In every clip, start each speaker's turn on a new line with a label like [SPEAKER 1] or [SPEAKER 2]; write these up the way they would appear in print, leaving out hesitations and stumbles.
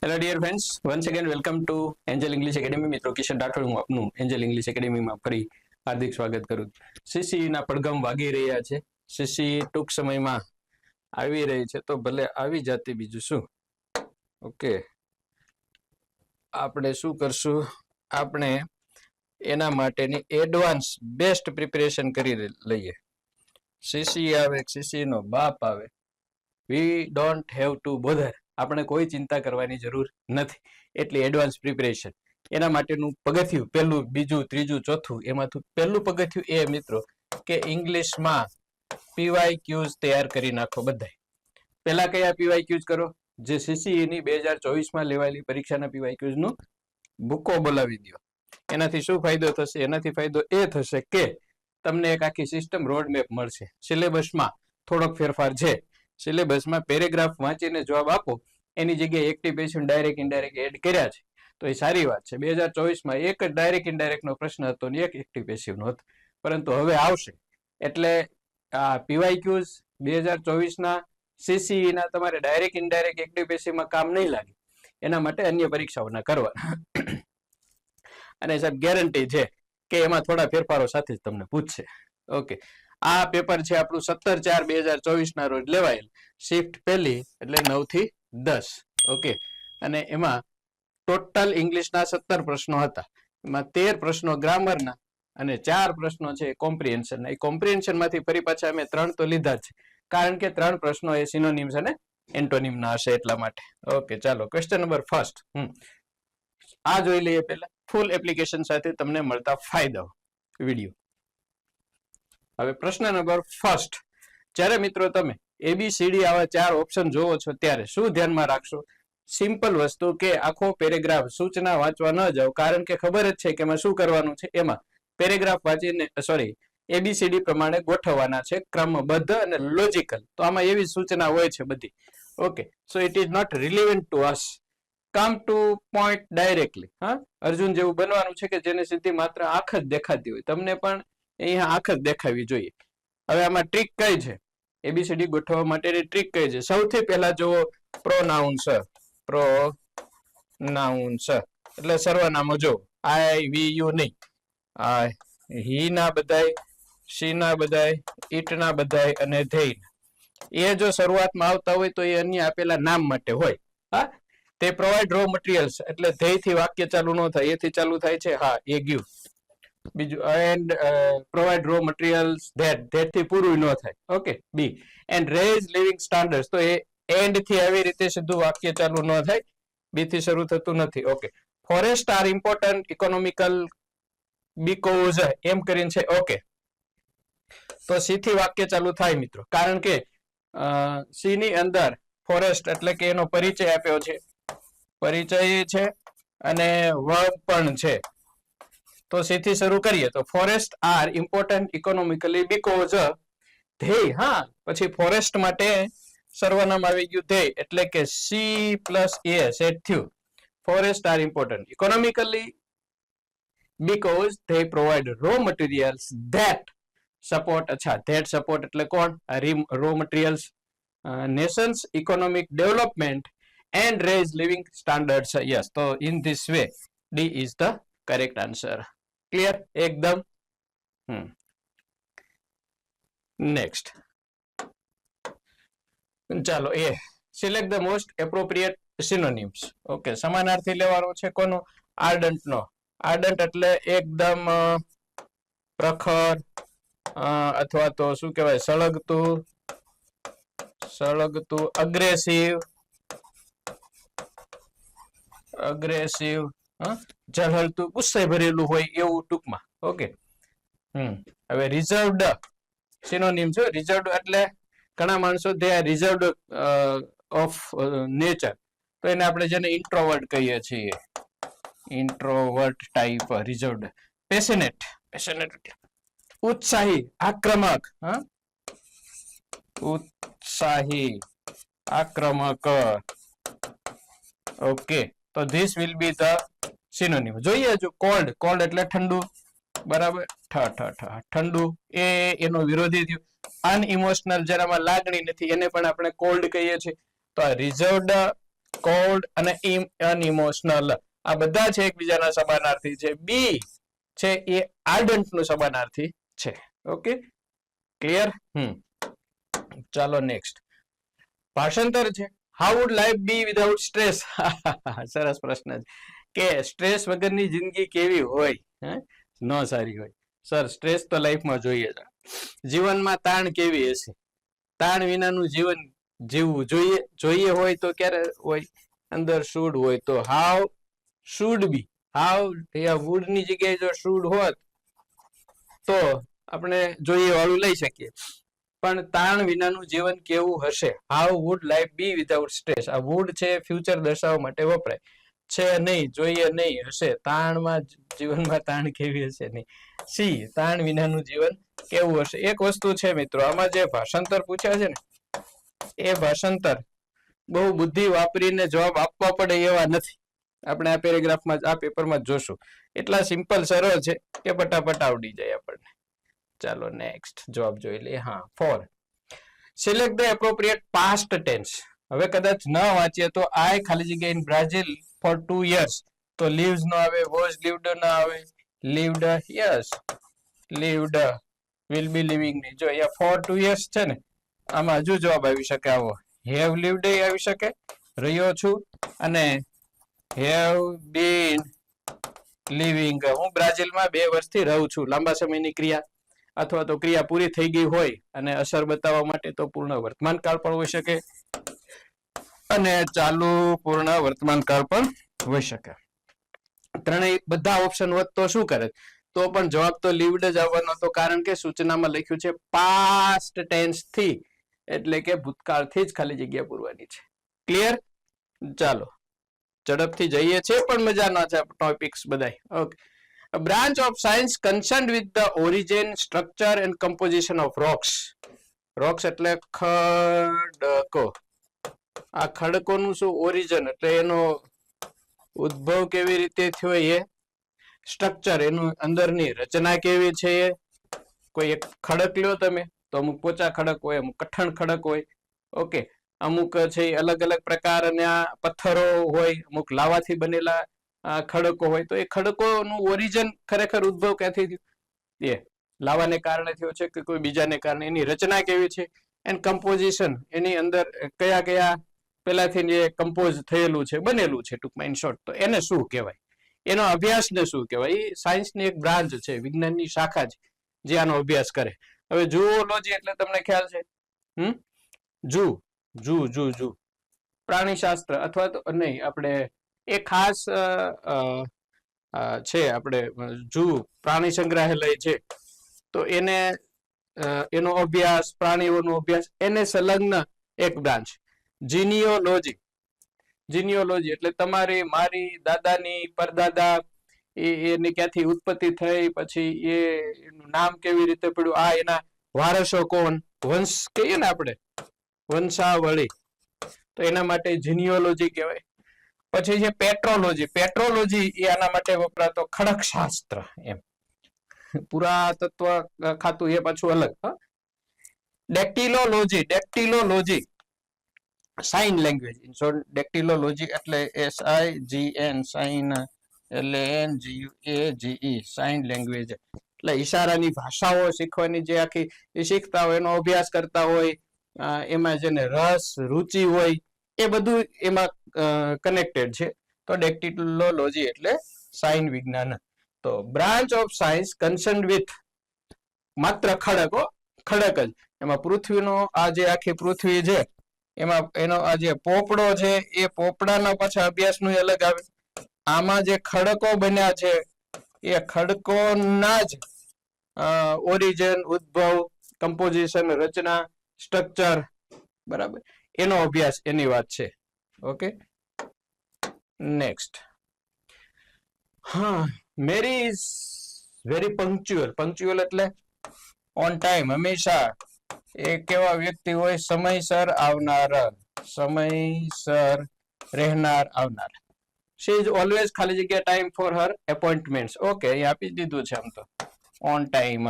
[SPEAKER 1] Hello dear friends, once again welcome to Angel English Academy. મિત્રો કિશન રાઠોડ હું આપનું Angel English એકેડેમીમાં ફરી હાર્દિક સ્વાગત કરું. સીસીના પડઘમ વાગી રહ્યા છે. સીસી ટૂંક સમયમાં આવી રહી છે, તો ભલે આવી જાતી, બીજું શું. ઓકે, આપણે શું કરશું, આપણે એના માટેની એડવાન્સ બેસ્ટ પ્રિપેરેશન કરી લઈએ. સીસી આવે, સીસી નો બાપ આવે, we don't have to bother. આપણે કોઈ ચિંતા કરવાની જરૂર નથી. એટલે એડવાન્સ પ્રિપેરેશન એના માટેનું પગથિયું પહેલું, બીજું, ત્રીજું, ચોથું, એમાંથી પહેલું પગથિયું એ મિત્રો કે ઇંગ્લિશમાં PYQs તૈયાર કરી નાખો બધાય. પહેલા કયા PYQs કરો? જે CCE ની 2024 લેવાયેલી પરીક્ષાના PYQs નું બુકો બોલાવી દો. એનાથી શું ફાયદો થશે? એનાથી ફાયદો એ થશે કે તમને એક આખી સિસ્ટમ રોડ મેપ મળશે. સિલેબસમાં થોડોક ફેરફાર છે. સિલેબસમાં પેરેગ્રાફ વાંચીને જવાબ આપો એની જગ્યાએ active passive direct indirect add કર્યા છે, તો એ સારી વાત છે. 2024 એક જ ડાયરેક્ટ ઇનડાયરેક્ટ નો પ્રશ્ન હતો ને એક એક્ટિવ પેસિવ નો હતો, પરંતુ હવે આવશે. એટલે આ PYQs 2024 CCE ના તમારે ડાયરેક્ટ ઇનડાયરેક્ટ એક્ટિવ પેસિવમાં કામ નહીં લાગે. એના માટે અન્ય પરીક્ષાઓના કરવા. અને સાહેબ ગેરંટી છે કે એમાં થોડા ફેરફારો સાથે જ તમને પૂછશે. ઓકે, આ પેપર છે આપણું 17/4/2024 રોજ લેવાયેલ, શિફ્ટ પહેલી એટલે 9 થી 10. ઓકે, અને એમાં ટોટલ ઇંગ્લિશના 17 પ્રશ્નો હતા. એમાં 13 પ્રશ્નો ગ્રામરના અને 4 પ્રશ્નો છે કોમ્પ્રિહેન્શનના. એ કોમ્પ્રિહેન્શન માંથી ફરી પાછા અમે 3 તો લીધા છે, કારણ કે 3 પ્રશ્નો એ સિનોનિમ્સ અને એન્ટોનિમના હશે એટલા માટે. ઓકે, ચાલો ક્વેશ્ચન નંબર ફર્સ્ટ. આ જોઈ લઈએ પહેલા, ફૂલ એપ્લિકેશન સાથે તમને મળતા ફાયદાઓ વિડીયો. હવે પ્રશ્ન નંબર ફર્સ્ટ. જ્યારે મિત્રો તમે ABCD આવા 4 ઓપ્શન જોવો છો ત્યારે શું ધ્યાનમાં રાખશો? સિમ્પલ વસ્તુ કે આખો પેરેગ્રાફ સૂચના વાંચવા ન જાઓ, કારણ કે ખબર જ છે કે એમાં શું કરવાનું છે. એમાં પેરેગ્રાફ વાંચીને ABCD પ્રમાણે ગોઠવવાના છે, ક્રમબદ્ધ અને લોજિકલ. તો આમાં એવી સૂચના હોય છે બધી. Okay, so it is not relevant to us. Come to point directly. Arjun જેવું બનવાનું છે કે જેને સીધી માત્ર આંખ જ દેખાતી હોય. તમને પણ અહીંયા આંખ જ દેખાવી જોઈએ. હવે આમાં ટ્રીક કઈ છે? ABCD ગોઠવવા માટેની ટ્રીક કઈ છે? સૌથી પહેલા જુઓ પ્રોનાઉન્સ. પ્રોનાઉન્સ એટલે સર્વનામો. જો I, we, you નહીં. he ના બધાય, she ના બધાય, it ના બધાય અને they. એ જો શરૂઆતમાં આવતા હોય તો એ અન્ય આપેલા નામ માટે હોય. તે પ્રોવાઈડ રો મટીરિયલ્સ એટલે they થી વાક્ય ચાલુ ન થાય, એથી ચાલુ થાય છે. એ give. બીજું and provide raw materials that થી પૂરું ન થાય. Okay, B and raise living standards. તો એ એન્ડ થી આવી રીતે સીધું વાક્ય ચાલુ ન થાય, બી થી શરૂ થતું નથી. Okay, forest are important economical because એમ કરીને છે. ઓકે, તો સી થી વાક્ય ચાલુ થાય મિત્રો, કારણ કે સી ની અંદર ફોરેસ્ટ એટલે કે એનો પરિચય આપ્યો છે, પરિચય છે અને વર્બ પણ છે. તો સી થી શરૂ કરીએ તો forest are important economically because ધ્યેય. પછી ફોરેસ્ટ માટે સર્વનામ આવી ગયું ધ્યેય, એટલે કે સી પ્લસ એ સેટ થયું. Forest are important economically because they provide raw materials that support. that support એટલે કોણ? raw materials, nations economic development and raise living standards. yes, so in this way D is the correct answer. clear? એકદમ. next, ચાલો એ select the most appropriate synonyms. Okay, સમાનાર્થી લેવાનો છે કોનો? આર્ડન્ટ નો. આર્ડન્ટ એટલે એકદમ પ્રખર, અથવા તો શું કહેવાય, સળગતું, અગ્રેસિવ, ઝળહળતું, ગુસ્સે ભરેલું હોય એવું ટૂંકમાં. ઓકે, હવે રિઝર્વડ સિનોનિમ છે. રિઝર્વડ એટલે ઘણા માણસો they are reserved of nature, તો એને આપણે જેને ઇન્ટ્રોવર્ટ કહીએ છીએ, ઇન્ટ્રોવર્ટ ટાઈપ રિઝર્વડ. પેશનેટ ઉત્સાહી, આક્રમક. ઉત્સાહી, આક્રમક. ઓકે, તો this will be the synonym. જોઈએ જો કોલ્ડ. કોલ્ડ એટલે ઠંડુ, બરાબર, ઠંડુ, એ એનો વિરોધી થયું. અનઇમોશનલ, જેનામાં લાગણી નથી, એને પણ આપણે કોલ્ડ કહીએ છીએ. તો રિઝર્વડ કોલ્ડ અને અનઇમોશનલ આ બધા છે એકબીજાના સમાનાર્થી છે. બી છે એ આર્ડન્ટ નું સમાનાર્થી છે. Okay clear. ચાલો નેક્સ્ટ ભાષાંતર છે. How would life be without stress. સરસ પ્રશ્ન છે કે સ્ટ્રેસ વગરની જિંદગી કેવી હોય. ન સારી હોય સર. સ્ટ્રેસ તો લાઈફમાં જોઈએ જ. જીવનમાં તાણ કેવી હશે. તાણ વિનાનું જીવન જીવવું જોઈએ હોય તો ક્યારે હોય અંદર શુડ હોય તો how should be. How would ની જગ્યાએ જો શુડ હોત તો આપણે જોઈએ વાળું લઈ શકીએ. પણ તાણ વિનાનું જીવન કેવું હશે. How would life be without stress. આ વુડ છે ફ્યુચર દર્શાવવા માટે વપરાય છે. નહીં જોઈએ નહીં હશે. તાણમાં જીવનમાં તાણ કેવી હશે નહીં. સી તાણ વિનાનું જીવન કેવું હશે. એક વસ્તુ છે મિત્રો આમાં જે ભાષાંતર પૂછ્યા છે ને એ ભાષાંતર બહુ બુદ્ધિ વાપરીને જવાબ આપવા પડે એવા નથી. આપણે આ પેરેગ્રાફમાં આ પેપરમાં જોશું. એટલા સિમ્પલ સરળ છે કે ફટાફટ આવડી જાય આપણને. ચાલો નેક્સ્ટ જવાબ જોઈ લઈએ. 4 select the appropriate past tense. હવે કદાચ ન વાંચીએ તો આઈ ખાલી જગ્યા ઇન બ્રાઝિલ ફોર 2 years તો લીવ્સ નો આવે, વોઝ લીવ્ડ ના આવે. Lived yes lived will be living ની. જો અહીંયા ફોર 2 years છે ને આમાં હજુ જવાબ આવી શકે આવો. હેવ લીવ્ડ આવી શકે રહ્યો છું અને હેવ બીન લિવિંગ હું બ્રાઝિલમાં 2 વર્ષથી રહું છું. લાંબા સમયની ક્રિયા અથવા તો ક્રિયા પૂરી થઈ ગઈ હોય અને અસર બતાવવા માટે તો પૂર્ણ વર્તમાન કાળ પણ હોઈ શકે અને ચાલુ પૂર્ણ વર્તમાન કાળ પણ હોઈ શકે. ત્રણેય બધા ઓપ્શન હોત તો શું કરે તો પણ જવાબ તો લીવ્ડ જ આવવાનો હતો. કારણ કે સૂચનામાં લખ્યું છે પાસ્ટ ટેન્સ થી એટલે કે ભૂતકાળથી જ ખાલી જગ્યા પૂરવાની છે. ક્લિયર. ચાલો ઝડપથી જઈએ છે પણ મજાના છે ટોપિક્સ બધા. Okay. A branch of science concerned with the origin, structure and composition of rocks. Rocks એટલે ખડકો. આ ખડકોનું શું ઓરિજિન એટલે એનો ઉદ્ભવ કેવી રીતે થયો એ, સ્ટ્રક્ચર એનું અંદરની રચના કેવી છે. કોઈ એક ખડક લ્યો તમે તો અમુક પોચા ખડક હોય, અમુક કઠણ ખડક હોય. ઓકે. અમુક છે અલગ અલગ પ્રકારના પથ્થરો હોય, અમુક લાવાથી બનેલા ખડકો હોય. તો એ ખડકોનું ઓરિજિન ખરેખર ઉદ્ભવ ક્યાંથી થયું એ લાવાને કારણે થયો છે કે કોઈ બીજાને કારણે. એની રચના કેવી છે એન્ડ કમ્પોઝિશન એની અંદર કયા કયા પેલાથી જે કમ્પોઝ થયેલું છે બનેલું છે ટૂંકમાં ઇન શોર્ટ તો એને શું કહેવાય. એનો અભ્યાસને શું કહેવાય. એ સાયન્સની એક બ્રાન્ચ છે, વિજ્ઞાનની શાખા છે જે આનો અભ્યાસ કરે. હવે ઝૂઓલોજી એટલે તમને ખ્યાલ છે જૂ પ્રાણીશાસ્ત્ર અથવા તો નહીં આપણે એ ખાસ છે આપણે જૂ પ્રાણી સંગ્રહાલય છે તો એને એનો અભ્યાસ પ્રાણીઓનો અભ્યાસ એને સંલગ્ન એક બ્રાન્ચ. જીનિયોલોજી એટલે તમારી મારી દાદાની પરદાદા એની ક્યાંથી ઉત્પત્તિ થઈ પછી એનું નામ કેવી રીતે પડ્યું, આ એના વારસો કોણ, વંશ કહીએ ને આપણે વંશાવળી તો એના માટે જીનિયોલોજી કહેવાય. પછી છે પેટ્રોલોજી એ આના માટે વપરાતો ખડકશાસ્ત્ર એમ. પુરાતત્વ ખાતું એ પાછું અલગ. ડેક્ટિલોલોજી સાઇન લેંગ્વેજ. ડેક્ટિલોલોજી એટલે SIGN sign LANGUAGE sign language એટલે ઈશારાની ભાષાઓ શીખવાની જે આખી શીખતા હોય એનો અભ્યાસ કરતા હોય એમાં જેને રસ રુચિ હોય એ બધું એમાં કનેક્ટેડ છે. તો ડેક્ટિલોલોજી એટલે સાઇન વિજ્ઞાન. તો બ્રાન્ચ ઓફ સાયન્સ કન્સર્ન્ડ વિથ માત્ર ખડક જ. એમાં પૃથ્વીનો આ જે આખી પૃથ્વી છે એમાં એનો આ જે પોપડો છે એ પોપડાના પાછા અભ્યાસનું અલગ આવે. આમાં જે ખડકો બન્યા છે એ ખડકોના જ ઓરિજિન, ઉદ્ભવ, કમ્પોઝિશન, રચના, સ્ટ્રક્ચર બરાબર એનો અભ્યાસ એની વાત છે. Okay next. Mary is very punctual એટલે ઓન ટાઈમ હંમેશા. એ કેવા વ્યક્તિ હોય સમયસર આવનાર, સમયસર રહેનાર આવનાર. શી ઇઝ ઓલવેઝ ખાલી જગ્યા time for her appointments. Okay અહીં આપી દીધું છે આમ તો on time.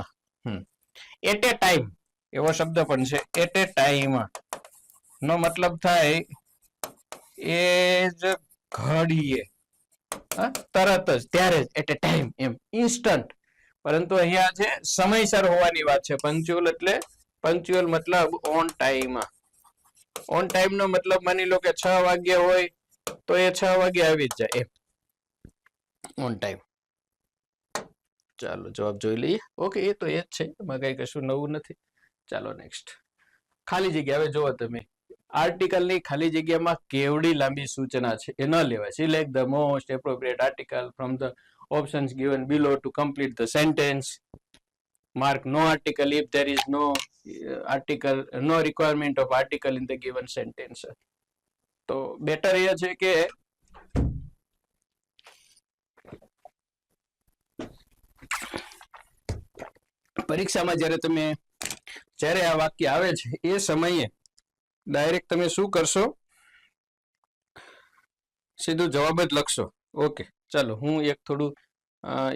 [SPEAKER 1] At a time એવો શબ્દ પણ છે. એટ એ ટાઈમ નો મતલબ થાય એ જ ઘડીએ, તરત જ, ત્યારે જ, એટ એ ટાઈમ, એમ ઇન્સ્ટન્ટ. પરંતુ અહીંયા છે સમયસર હોવાની વાત છે. પંચ્યુઅલ એટલે પંચ્યુઅલ મતલબ ઓન ટાઈમ. ઓન ટાઈમ નો મતલબ માની લો કે 6 વાગ્યે હોય તો એ 6 વાગે આવી જ જાય, ઓન ટાઈમ. ચાલો જવાબ જોઈ લઈએ. ઓકે, એ તો એ જ છે, એમાં કઈ કશું નવું નથી. ચાલો નેક્સ્ટ. ખાલી જગ્યા. હવે જુઓ તમે, આર્ટિકલની ખાલી જગ્યામાં કેવડી લાંબી સૂચના છે એ ન લેવાય. Select the most appropriate article from the options given below to complete the sentence. Mark no article if there is no article, no requirement of article in the given sentence. તો બેટર એ છે કે પરીક્ષામાં જ્યારે આ વાક્ય આવે છે એ સમયે ડાયરેક્ટ તમે શું કરશો? સીધું જવાબ જ લખશો. ઓકે, ચાલો હું એક થોડું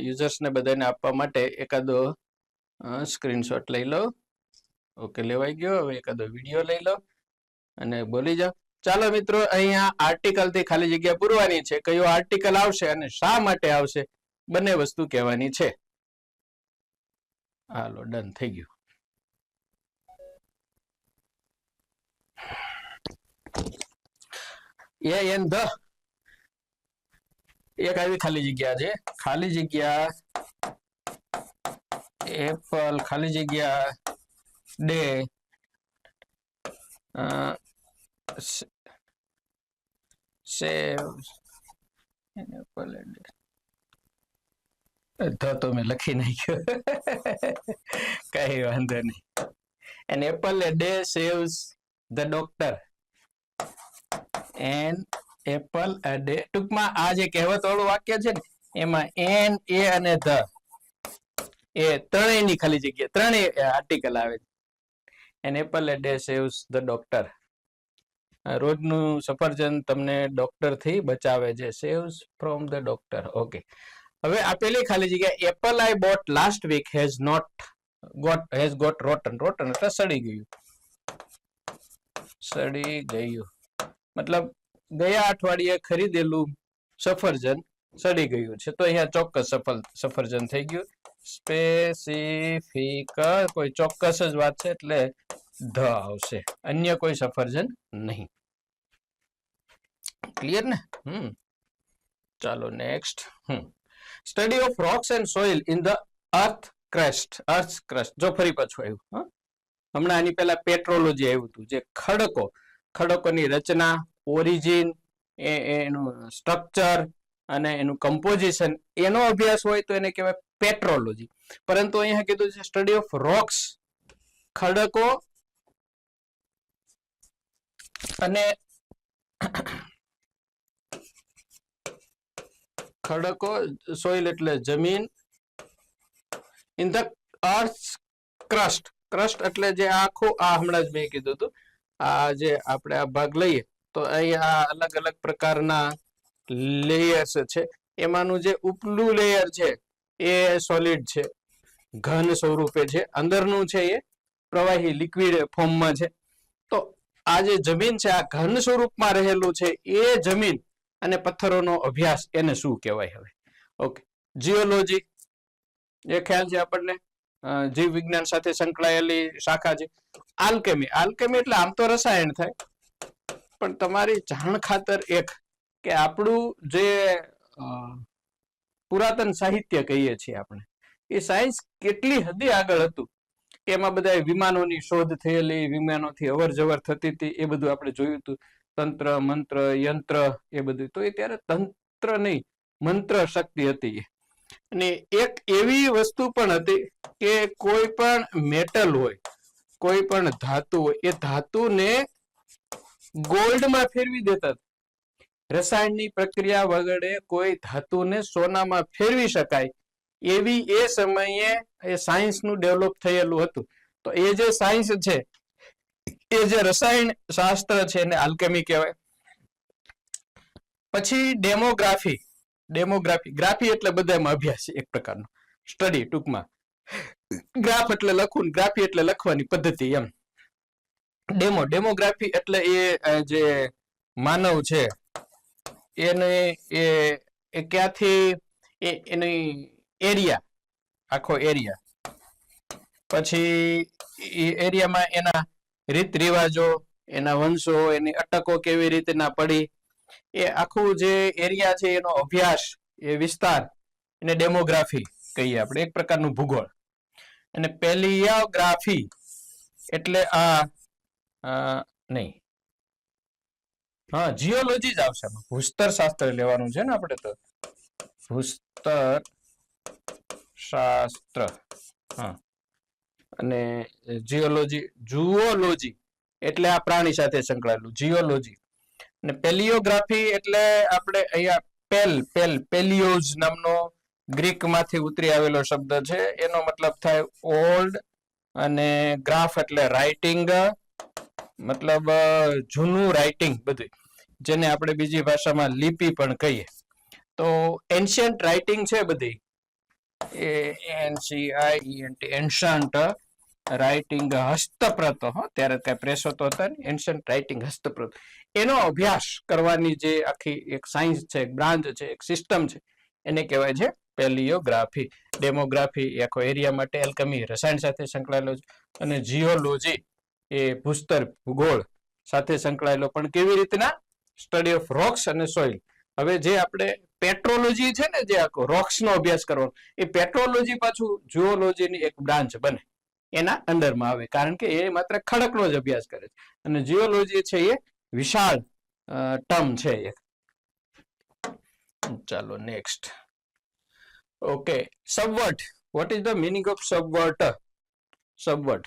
[SPEAKER 1] યુઝર્સને બધાને આપવા માટે એકાદો સ્ક્રીનશોટ લઈ લો. ઓકે, લેવાઈ ગયો. હવે એકાદો વિડીયો લઈ લો અને બોલી જાઓ. ચાલો મિત્રો, અહીંયા આર્ટિકલ થી ખાલી જગ્યા પૂરવાની છે. કયો આર્ટિકલ આવશે અને શા માટે આવશે, બંને વસ્તુ કહેવાની છે. હાલો, ડન થઈ ગયું. એ એન ધ એક આવી ખાલી જગ્યા છે. ખાલી જગ્યા એપલ, ખાલી જગ્યા ડે, સેવ એપલ તો મેં લખી નાખ્યો. કઈ વાંધો નહીં. An apple A day saves the doctor. N apple a day, ટૂંકમાં આ જે કહેવત વાળું વાક્ય છે ને એમાં એન, એ અને ધ, એ ત્રણેયની ખાલી જગ્યા, ત્રણેય આર્ટિકલ આવે છે. An apple a day saves the doctor. રોજનું સફરજન તમને ડોક્ટર થી બચાવે છે. Saves from the doctor. Okay, હવે આપેલી ખાલી જગ્યા apple I bought last week has got rotten. Rotten એટલે સડી ગયું. સડી ગયું મતલબ ગયા અઠવાડિયે ખરીદેલું સફરજન સડી ગયું છે. તો અહીંયા ચોક્કસ સફરજન થઈ ગયું. સ્પેસિફિક, કોઈ ચોક્કસ જ વાત છે એટલે ધ આવશે, અન્ય કોઈ સફરજન નહીં. ક્લિયર ને? ચાલો next. Study of rocks and soil in the earth crust. Earth crust જો ફરી પાછું આવ્યું. હમણાં આની પહેલા પેટ્રોલોજી આવ્યું હતું, જે ખડકોની રચના, ઓરિજિન, એનું સ્ટ્રક્ચર અને એનું કમ્પોઝિશન, એનો અભ્યાસ હોય તો એને કહેવાય પેટ્રોલોજી. પરંતુ અહીંયા કીધું છે સ્ટડી ઓફ રોક્સ, ખડકો અને ખડકો, સોઇલ એટલે જમીન, in the earth crust. Crust એટલે જે આખું, આ હમણાં જ મેં કીધું હતું, આ જે આપણે આ ભાગ લઈએ તો અહીંયા અલગ અલગ પ્રકારના લેયર્સ છે. એમાંનું જે ઉપલું લેયર છે એ સોલિડ છે, ઘન સ્વરૂપે છે. અંદરનું છે એ પ્રવાહી લિક્વિડ ફોર્મમાં છે. તો આ જે જમીન છે આ ઘન સ્વરૂપમાં રહેલું છે, એ જમીન અને પથ્થરોનો અભ્યાસ એને શું કહેવાય? હવે ઓકે, જીઓલોજી, એ ખ્યાલ છે આપણને, જીવ વિજ્ઞાન સાથે સંકળાયેલી શાખા છે. આલ્કેમી, આલ્કેમી એટલે આમ તો રસાયણ થાય, પણ તમારી જાણ ખાતર એક કે આપણું જે પુરાતન સાહિત્ય કહીએ છીએ આપણે, એ સાયન્સ કેટલી હદે આગળ હતું. એમાં બધા વિમાનોની શોધ થયેલી, વિમાનોથી અવર જવર થતી હતી, એ બધું આપણે જોયું હતું. તંત્ર, મંત્ર, યંત્ર, એ બધું. તો એ ત્યારે તંત્ર નહીં, મંત્ર શક્તિ હતી. અને એક એવી વસ્તુ પણ હતી કે કોઈ પણ મેટલ હોય, કોઈ પણ ધાતુ હોય, એ ધાતુને ગોલ્ડમાં ફેરવી દેતા. રસાયણની પ્રક્રિયા વગરે કોઈ ધાતુને સોનામાં ફેરવી શકાય એવી એ સમયે એ સાયન્સનું ડેવલપ થયેલું હતું. તો એ જે સાયન્સ છે, એ જે રસાયણ શાસ્ત્ર છે, એને આલ્કેમી કહેવાય. પછી ડેમોગ્રાફી. ગ્રાફી એટલે બધામાં અભ્યાસ, એક પ્રકારનો સ્ટડી. ટૂંકમાં ગ્રાફ એટલે લખવું, ગ્રાફી એટલે લખવાની પદ્ધતિ એમ. ડેમોગ્રાફી એટલે એ જે માનવ છે એને એ ક્યાંથી એની એરિયા, આખો એરિયા, પછી એ એરિયામાં એના રીત રિવાજો, એના વંશો, એની અટકો કેવી રીતના પડી, એ આખું જે એરિયા છે એનો અભ્યાસ, એ વિસ્તાર, એને ડેમોગ્રાફી કહીએ આપણે, એક પ્રકારનું ભૂગોળ. અને પેલિયોગ્રાફી એટલે નહીં, હા, જીઓલોજી જ આવશે. ભૂસ્તર શાસ્ત્ર લેવાનું છે ને આપણે, તો ભૂસ્તર શાસ્ત્ર. હા, અને જીઓલોજી, જુઓલોજી એટલે આ પ્રાણી સાથે સંકળાયેલું, જીઓલોજી. અને પેલિયોગ્રાફી એટલે આપણે અહીંયા પેલિયોઝ નામનો ગ્રીક માંથી ઉતરી આવેલો શબ્દ છે. એનો મતલબ થાય ઓલ્ડ, અને ગ્રાફ એટલે રાઇટિંગ, મતલબ જૂનું રાઇટિંગ બધું, જેને આપણે બીજી ભાષામાં લિપિ પણ કહીએ. તો એન્શિયન્ટ રાઇટિંગ છે બધી, એન્શન્ટ રાઇટિંગ, હસ્તપ્રતો, ત્યારે કઈ પ્રેસો તો હતા ને, એન્શન્ટ રાઇટિંગ, હસ્તપ્રત, એનો અભ્યાસ કરવાની જે આખી એક સાયન્સ છે, એક બ્રાન્ચ છે, એક સિસ્ટમ છે, એને કહેવાય છે પેલિયોગ્રાફી. ડેમોગ્રાફી એ આખો એરિયા માટે, એલ્કેમી રસાયણ સાથે સંકળાયેલો છે, અને જીઓલોજી એ ભૂસ્તર ભૂગોળ સાથે સંકળાયેલો. પણ કેવી રીતના? સ્ટડી ઓફ રોક્સ અને સોઇલ. હવે જે આપણે પેટ્રોલોજી છે ને, જે આખો રોક્સ નો અભ્યાસ કરવાનો, એ પેટ્રોલોજી પાછું જીઓલોજીની એક બ્રાન્ચ બને, એના અંડરમાં આવે, કારણ કે એ માત્ર ખડકનો જ અભ્યાસ કરે છે. અને જીઓલોજી છે એ વિશાળ ટર્મ છે એક. ચાલો next. Okay, subvert. What is the meaning of subvert? Subvert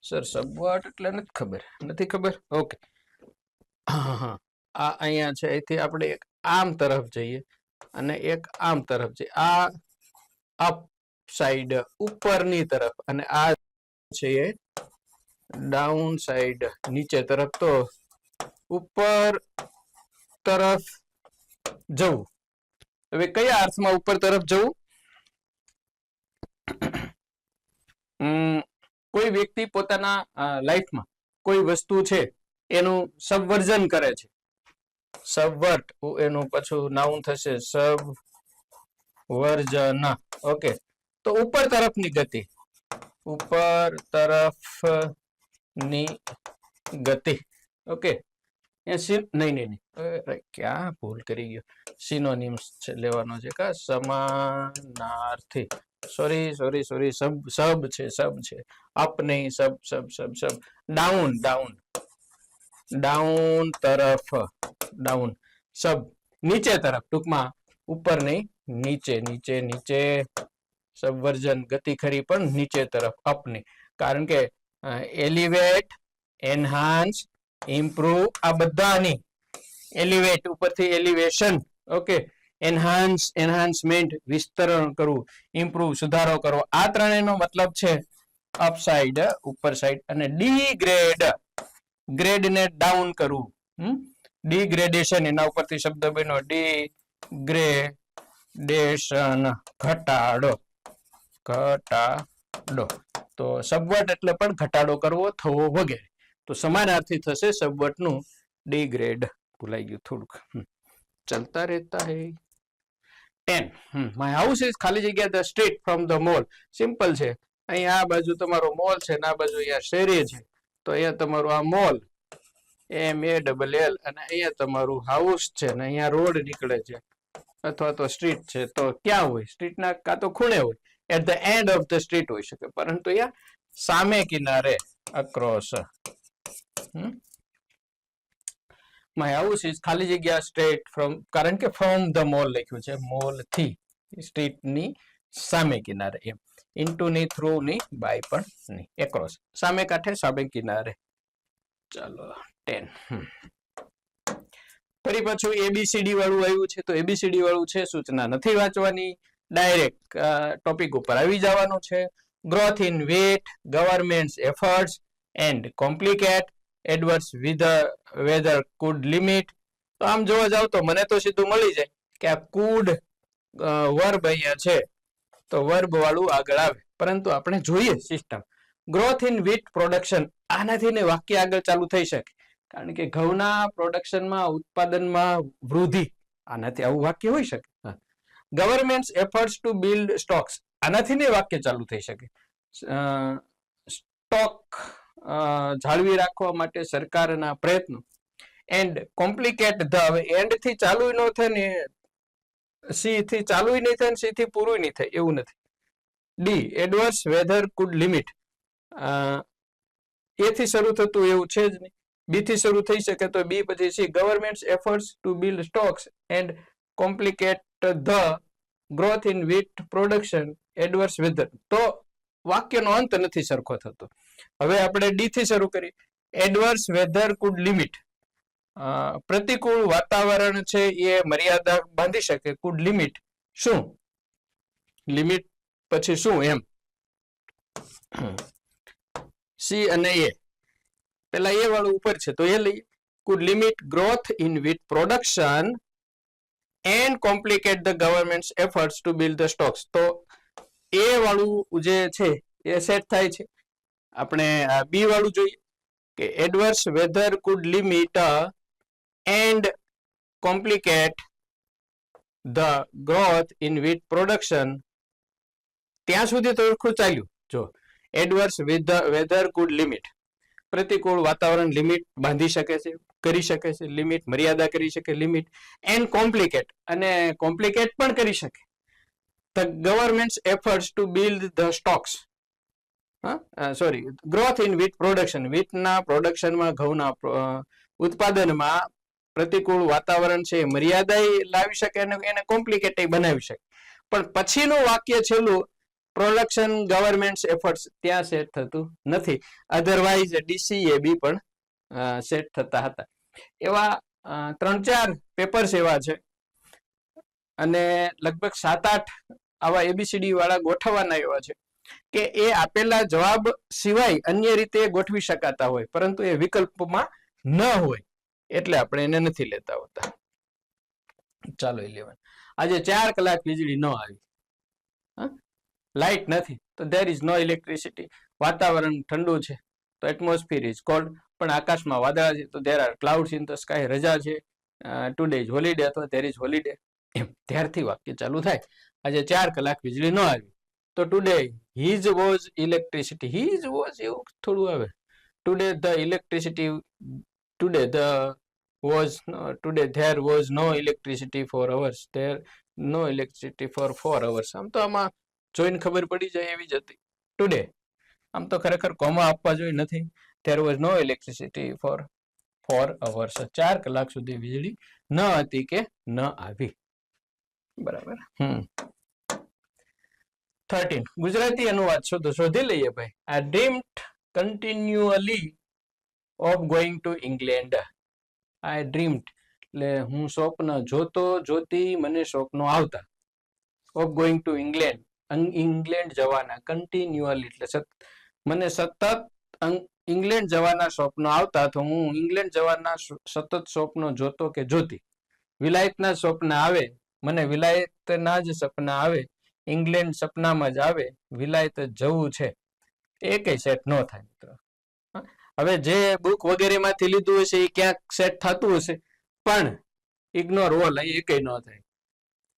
[SPEAKER 1] sir, subvert એટલે નથી ખબર. ઓકે, આ અહીંયા છે, અહીંથી આપણે એક આમ તરફ જઈએ અને એક આમ તરફ જઈએ. આ અપ સાઈડ, ઉપરની તરફ, અને આ છે એ ડાઉન સાઈડ, નીચે તરફ. તો ઉપર તરફ જવું, હવે કયા અર્થમાં ઉપર તરફ જવું? કોઈ વ્યક્તિ પોતાના લાઈફમાં કોઈ વસ્તુ છે એનું સબવર્ઝન કરે છે. સબવર્ટ એનું પાછું નાઉન થશે સબવર્જન. ઓકે, તો ઉપર તરફની ગતિ, ઉપર તરફની ગતિ. ઓકે, નહીં, ક્યાં ભૂલ કરી ગયો? સિનોનિમ્સ લેવાનો છે કા? સમાનાર્થી. સોરી, સબ છે, અપ નહીં, સબ. ડાઉન તરફ, ડાઉન. સબ નીચે તરફ, ટૂંકમાં ઉપર નહીં, નીચે. સબવર્જન ગતિ ખરી, પણ નીચે તરફ, અપ નહીં. કારણ કે એલિવેટ, એનહાન્સ, ઇમ્પ્રુવ, આ બધાની એલિવેટ ઉપરથી એલિવેશન. ઓકે, એન્હાન્સમેન્ટ વિસ્તરણ કરવું, ઇમ્પ્રુવ સુધારો કરવો, આ ત્રણેયનો મતલબ છે અપસાઇડ, ઉપર સાઈડ. અને ડીગ્રેડ, ગ્રેડ ને ડાઉન કરવું, ડિગ્રેડેશન, એના ઉપરથી શબ્દ બન્યો ડિગ્રેડેશન, ઘટાડો. તો સબવર્ટ એટલે પણ ઘટાડો કરવો, થવો, વગેરે. તો સમાનાર્થી થશે સબવર્ટ નું ડિગ્રેડ. ભૂલાઈ ગયું થોડુંક, ચલતા રહેતા હે. 10. માય હાઉસ ઇઝ ખાલી જગ્યા the street from the mall. Simple છે. અહીંયા આ બાજુ તમારો મોલ છે ને આ બાજુ અહીંયા શેરી છે. તો અહીંયા તમારું આ મોલ, MALL, અને અહીંયા તમારું હાઉસ છે ને અહીંયા રોડ નીકળે છે અથવા તો સ્ટ્રીટ છે. તો ક્યાં હોય? સ્ટ્રીટના કાં તો ખૂણે હોય, at the end of the street હોઈ શકે, પરંતુ અહીંયા સામે કિનારે, અક્રોસ. માય હાઉસ ઇઝ ખાલી જગ્યા સ્ટ્રેટ ફ્રોમ, કારણ કે ફ્રોમ ધ મોલ લખ્યું છે, મોલ થી, સ્ટ્રીટ ની સામે કિનારે. એમ ઇન્ટુ ની, થ્રુ ની, બાય પણ નહીં, એક્રોસ, સામે કાંઠે, સામે કિનારે. ચાલો 10. ફરી પાછું ABCD વાળું આવ્યું છે. તો ABCD વાળું છે, સૂચના નથી વાંચવાની, ડાયરેક્ટ ટોપિક ઉપર આવી જવાનું છે. Growth in wheat, government efforts and complicate, adverse weather could limit. તો આમ જોવા જાવ તો મને તો સીધું મળી જાય કે આ કુડ વર્બ અહીંયા છે, તો વર્બ વાળું આગળ આવે. પરંતુ આપણે જોઈએ system. Growth in wheat production, આનાથી ને વાક્ય આગળ ચાલુ થઈ શકે. કારણ કે ઘઉંના પ્રોડક્શનમાં ઉત્પાદનમાં વૃદ્ધિ, આનાથી આવું વાક્ય હોઈ શકે. Government efforts to build stocks, આનાથી ને વાક્ય ચાલુ થઈ શકે. સ્ટોક જાળવી રાખવા માટે સરકારના પ્રયત્નો. એન્ડ કોમ્પ્લિકેટ ધ, હવે એન્ડ થી ચાલુ ન થાય ને સી થી ચાલુ નહીં થાય ને સી થી પૂરું નહીં થાય એવું નથી. The adverse weather could limit, એ થી શરૂ થતું એવું છે જ નહીં. બી થી શરૂ થઈ શકે તો બી પછી C. Government efforts to build stocks and complicate the growth in wheat production adverse weather, તો વાક્યનો અંત નથી સરખો થતો. હવે આપણે ડી થી શરૂ કરીએ. એડવર્સ વેધર કુડ લિમિટ, પ્રતિકૂળ વાતાવરણ છે એ મર્યાદા બાંધી શકે. કુડ લિમિટ, શું લિમિટ પછી શું એમ. સી અને એ, પેલા એ વાળું ઉપર છે તો એ લઈએ. Could limit growth in with production and complicate the government efforts to build the stocks, તો એ વાળું જે છે એ સેટ થાય છે. આપણે બી વાળું જોઈએ કે adverse weather could limit and complicate the growth in with production, ત્યાં સુધી તો ચાલ્યું. જો એડવર્સ વેધર કુડ લિમિટ, પ્રતિકૂળ વાતાવરણ લિમિટ બાંધી શકે છે, કરી શકે છે, લિમિટ મર્યાદા કરી શકે, લિમિટ. એન્ડ કોમ્પ્લિકેટ, અને કોમ્પ્લિકેટ પણ કરી શકે the government efforts to build the stocks, sorry growth in wheat production, વીટના પ્રોડક્શનમાં, ઘઉંના ઉત્પાદનમાં પ્રતિકૂળ વાતાવરણ છે મર્યાદા લાવી શકે અને એને કોમ્પ્લિકેટ બનાવી શકે. પણ પછીનું વાક્ય છેલ્લું પ્રોડક્શન ગવર્મેન્ટ એફર્ટ્સ, ત્યાં સેટ થતું નથી. અધરવાઇઝ ડીસી એ બી પણ સેટ થતા હતા. એવા 3-4 પેપર્સ એવા છે અને લગભગ 7-8 આવા એબીસીડી વાળા ગોઠવવાના એવા છે કે એ આપેલા જવાબ સિવાય અન્ય રીતે ગોઠવી શકાતા હોય, પરંતુ એ વિકલ્પમાં ન હોય એટલે આપણે એને નથી લેતા હોતા. ચાલો 11, આજે 4 કલાક વીજળી ન આવી, લાઇટ નથી તો ધેર ઇઝ નો ઇલેક્ટ્રિસિટી. વાતાવરણ ઠંડુ છે તો એટમોસ્ફિયર ઇઝ કોલ્ડ, પણ આકાશમાં વાદળા છે તો there are clouds in the sky. રજા છે, ટુડે ઇઝ હોલિડે અથવા ધેર ઇઝ હોલિડે, એમ ત્યારથી વાક્ય ચાલુ થાય. આજે 4 કલાક વીજળી ન આવી તો today his was electricity, his was એવું થોડું આવે. Today the electricity, today the was today there was no electricity for hours, there no electricity for 4 hours. આમ તો આમાં જોઈને ખબર પડી જાય એવી જ હતી. ટુડે, આમ તો ખરેખર કોમા આપવા જોઈએ નથી. there was no electricity for 4 hours, 4 કલાક સુધી વીજળી ન હતી કે ન આવી. બરાબર. 13 ગુજરાતી અનુવાદ શોધી લઈએ ભાઈ. I dreamt continually of going to England. I dreamed એટલે હું સ્વપ્ન જોતો જોતી મને સ્વપ્નો આવતા. of going to England, England જવાના. કન્ટિન્યુઅલી એટલે મને સતત ઇંગ્લેન્ડ જવાના સ્વપ્નો આવતા, તો હું ઇંગ્લેન્ડ જવાના સતત સ્વપ્નો જોતો કે જોતી. વિલાયતના સ્વપ્ન આવે, મને વિલાયતના જ સપના આવે. ઇંગ્લેન્ડ સપનામાં જ આવે, વિલાયત જવું છે. એ કઈ સેટ ન થાય મિત્રો. હવે જે બુક વગેરેમાંથી લીધું હશે એ ક્યાંક સેટ થતું હશે, પણ ઇગ્નોર ઓલ, એ કઈ ન થાય.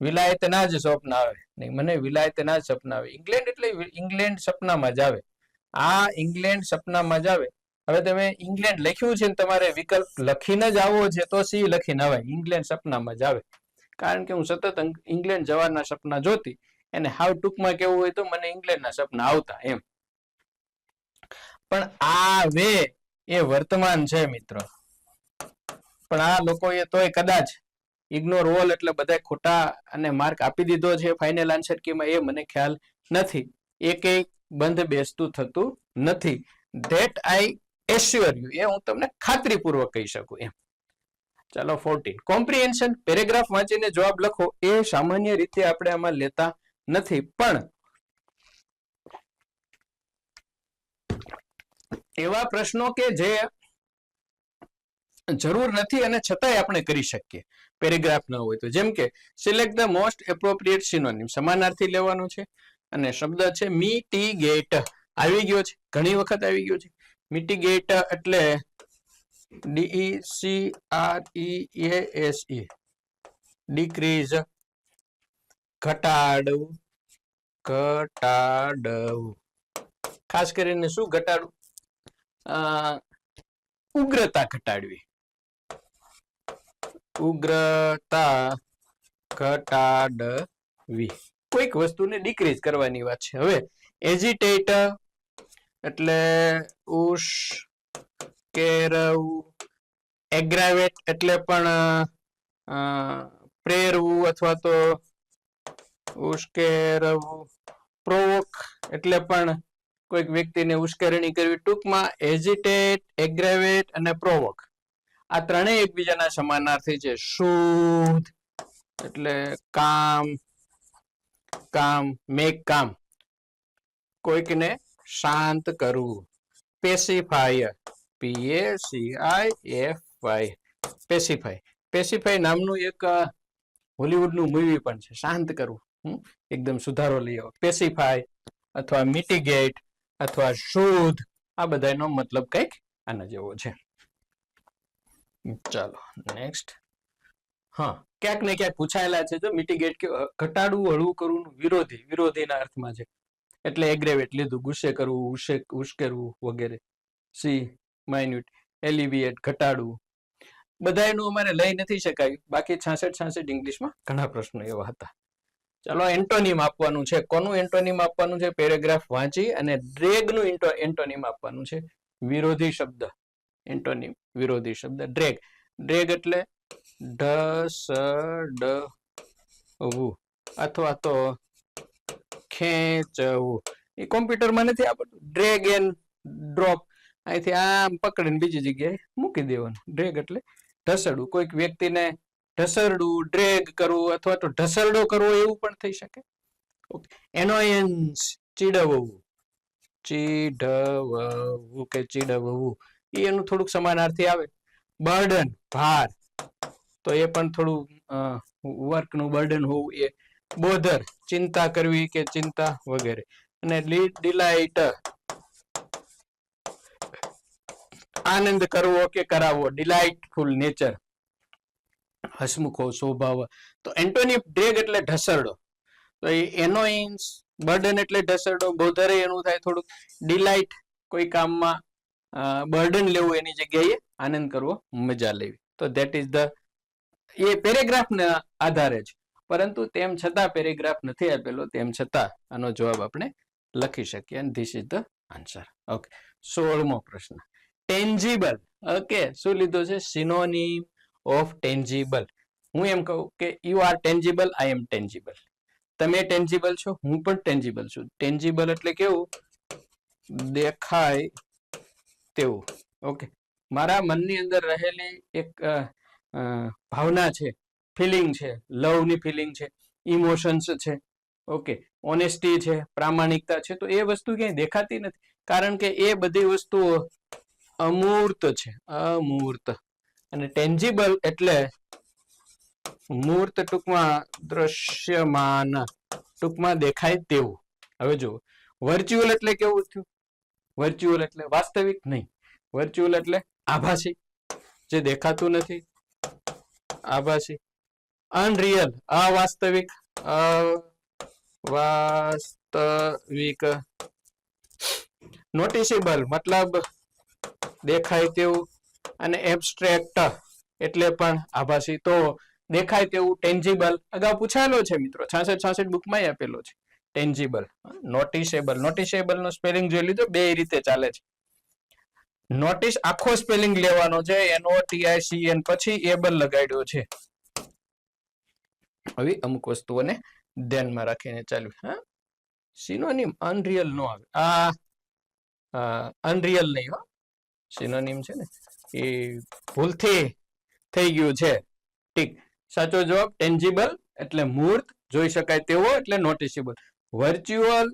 [SPEAKER 1] વિલાયતના જ સ્વપ્ન આવે, નહીં મને વિલાયતના જ સપના આવે. ઇંગ્લેન્ડ એટલે ઇંગ્લેન્ડ સપનામાં જ આવે. આ ઇંગ્લેન્ડ સપનામાં જ આવે. હવે તમે ઇંગ્લેન્ડ લખ્યું છે ને તમારે વિકલ્પ લખીને જ આવો છે તો સી લખીને આવે, ઇંગ્લેન્ડ સપનામાં જ આવે. કારણ કે હું સતત ઇંગ્લેન્ડ જવાના સપના જોતી, એને હાવ ટૂંકમાં કેવું હોય તો મને ઇંગ્લેન્ડના સપના આવતા એમ. પણ આ વે એ વર્તમાન છે મિત્રો. પણ આ લોકોએ તોય કદાચ ઇગ્નોર ઓલ એટલે બધા ખોટા અને માર્ક આપી દીધો છે ફાઇનલ આન્સર કીમાં, એ મને ખ્યાલ નથી. એ કઈ બંધ બેસતું થતું નથી. ધેટ આઈ એશ્યોર યુ, એ હું તમને ખાતરીપૂર્વક કહી શકું એમ. ચાલો 14 કોમ્પ્રિહેન્શન. પેરેગ્રાફ વાંચીને જવાબ લખો, એ સામાન્ય રીતે આપણે આમાં લેતા નથી, પણ એવા પ્રશ્નો કે જે જરૂર નથી અને છતાંય આપણે કરી શકીએ પેરેગ્રાફ ન હોય તો. જેમ કે select the most appropriate synonym, સમાનાર્થી લેવાનું છે અને શબ્દ છે મિટિગેટ. આવી ગયો છે, ઘણી વખત આવી ગયો છે. મિટિગેટ એટલે DECREASE, ડિક્રીઝ, ઘટાડવું, ઘટાડવું. ખાસ કરીને શું ઘટાડવું? ઉગ્રતા ઘટાડવી, ઉગ્રતા ઘટાડવી. કોઈક વસ્તુને ડિક્રીઝ કરવાની વાત છે. હવે એજિટેટ એટલે ઉશ્કેરવું, એગ્રાવેટ એટલે પણ પ્રેરવું અથવા તો ઉશ્કેરવું, પ્રોવોક એટલે પણ કોઈક વ્યક્તિને ઉશ્કેરણી કરવી. ટૂંકમાં એજિટેટ, એગ્રાવેટ અને પ્રોવોક આ ત્રણેય એકબીજાના સમાનાર્થી છે. શુદ્ધ એટલે કામ, કામ, મેક કામ, કોઈકને શાંત કરવું. પેસિફાયર, PACIFY, પેસિફાય. પેસિફાય નામનું એક હોલીવુડનું મૂવી પણ છે, શાંત કરવું, એકદમ સુધારો લઈ આવો. પેસિફાય અથવા મિટિગેટ અથવા શુદ્ધ, આ બધાનો મતલબ કંઈક આના જેવો છે. ચાલો નેક્સ્ટ. હા, ક્યાંક ને ક્યાંક પૂછાયેલા છે. જો મિટિગેટ કે ઘટાડવું, હળવું કરવું, વિરોધી, વિરોધીના અર્થમાં છે. એટલે એગ્રેવેટ લીધું, ગુસ્સે કરવું, ઉશ્કેરવું વગેરે. સી માઇન્યુટ, એલિવિએટ ઘટાડવું. બધાયનું અમારે લઈ નથી શકાયું, બાકી 66 ઇંગ્લિશમાં ઘણા પ્રશ્નો એવા હતા. ચાલો એન્ટોનિમ આપવાનું છે. કોનું એન્ટોનિમ આપવાનું છે? પેરેગ્રાફ વાંચી અને ડ્રેગનું એન્ટોનિમ આપવાનું છે. વિરોધી શબ્દ, એન્ટોનિમ વિરોધી શબ્દ ડ્રેગ. ડ્રેગ એટલે ઢસડવું અથવા તો ખેંચવું. એ કોમ્પ્યુટરમાં નથી આપતું. ડ્રેગ એન્ડ ડ્રોપ, અહીંથી આમ પકડીને બીજી જગ્યાએ મૂકી દેવાનું. ડ્રેગ એટલે ઢસડવું, કોઈક વ્યક્તિને ઢસડવું, ડ્રેગ કરવું અથવા તો ઢસરડો કરવો એવું પણ થઈ શકે. એનોયન્સ ચીડવવું, ચીડવવું કે ચીડવવું એ એનું થોડુંક સમાનાર્થી આવે. બર્ડન ભાર, તો એ પણ થોડું વર્કનું બર્ડન હોવું. એ બોધર ચિંતા કરવી કે ચિંતા વગેરે. અને ડિલાઇટ આનંદ કરવો કે કરાવવો, ડિલાઇટફુલ નેચર, હસમુખો સ્વભાવ. તો એન્ટોનિમ ડ્રેગ એટલે ઢસરડો, તો એ એનોયન્સ, બર્ડન એટલે ઢસરડો, બોધરે એનું થાય થોડુંક ડિલાઇટ, કોઈ કામમાં બર્ડન લેવું એની જગ્યાએ આનંદ કરવો, મજા લેવી. તો ધેટ ઇઝ ધ, એ પેરેગ્રાફના આધારે છે, પરંતુ તેમ છતાં પેરેગ્રાફ નથી આપેલો, તેમ છતાં આનો જવાબ આપણે લખી શકીએ. અને this is the answer. Okay, 16મો પ્રશ્ન. ટેન્જીબલ. ઓકે, શું લીધો છે? Synonym of tangible. હું એમ કહું કે you are tangible, I am tangible. તમે ટેન્જીબલ છો, હું પણ ટેન્જીબલ છું. ટેન્જીબલ એટલે કેવું? દેખાય તેવું. ઓકે, મારા મનની અંદર રહેલી એક ભાવના છે, ફિલિંગ છે, લવની ફિલિંગ છે, ઇમોશન્સ છે. ઓકે, ઓનેસ્ટી છે, પ્રામાણિકતા છે. તો એ વસ્તુ ક્યાંય દેખાતી નથી, કારણ કે એ બધી વસ્તુઓ અમૂર્ત છે, અમૂર્ત. અને ટેન્જીબલ એટલે મૂર્ત, ટૂંકમાં દ્રશ્યમાન, ટૂંકમાં દેખાય તેવું. હવે જો વર્ચ્યુઅલ એટલે કેવું થયું? વર્ચ્યુઅલ એટલે વાસ્તવિક નહીં. વર્ચ્યુઅલ એટલે આભાસી, જે દેખાતું નથી, આભાસી. અનરિયલ અવાસ્તવિક, અવાસ્તવિક. નોટિસેબલ મતલબ દેખાય તેવું. અને એબ્સ્ટ્રેક્ટ એટલે પણ આભાસી. તો દેખાય તેવું ટેન્જીબલ અગાઉ પૂછાયેલો છે મિત્રો, 66 બુકમાં આપેલો છે. Tangible, noticeable. નોટિસેબલ નો સ્પેલિંગ જોઈ લીધો, બે રીતે ચાલે છે. નોટિસ આખો સ્પેલિંગ લેવાનો છે, NOTICN, પછી એબલ લગાડ્યો છે. હવે અમુક વસ્તુઓને ધ્યાનમાં રાખીને ચાલ્યું. હા, સિનોનિમ અનરિયલ નો આવે. અનરિયલ નહીં હો, સિનોનિમ છે ને એ ભૂલથી થઈ ગયું છે. ઠીક, સાચો જવાબ ટેન્જીબલ એટલે મૂર્ત, જોઈ શકાય તેવો એટલે નોટિસેબલ. વર્ચ્યુઅલ,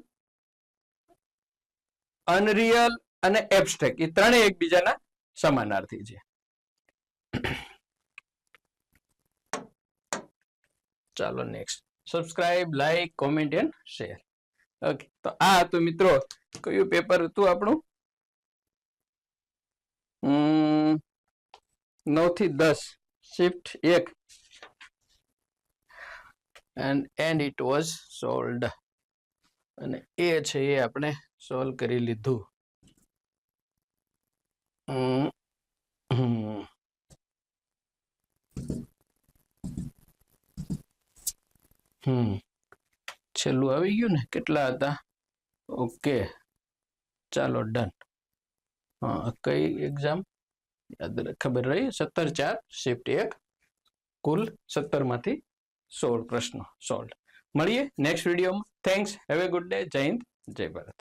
[SPEAKER 1] અનરિયલ અને એબ્સ્ટ્રેક્ટ, એ ત્રણેય એકબીજાના સમાનાર્થી છે. ચાલો next. Subscribe, like, comment and share. Okay, તો આ હતું મિત્રો, કયું પેપર હતું આપણું? 9 થી 10 shift 1 and it was solved. અને એ છે એ આપણે સોલ્વ કરી લીધું. છેલ્લું આવી ગયું ને, કેટલા હતા? ઓકે, ચાલો ડન. હા, કઈ એક્ઝામ યાદ ખબર રહી? 17/4 શિફ્ટ 1, કુલ 17 માંથી 16 પ્રશ્નો સોલ્વ. મળીએ નેક્સ્ટ વિડીયોમાં. Thanks, have a good day. જય હિન્દ, જય ભારત.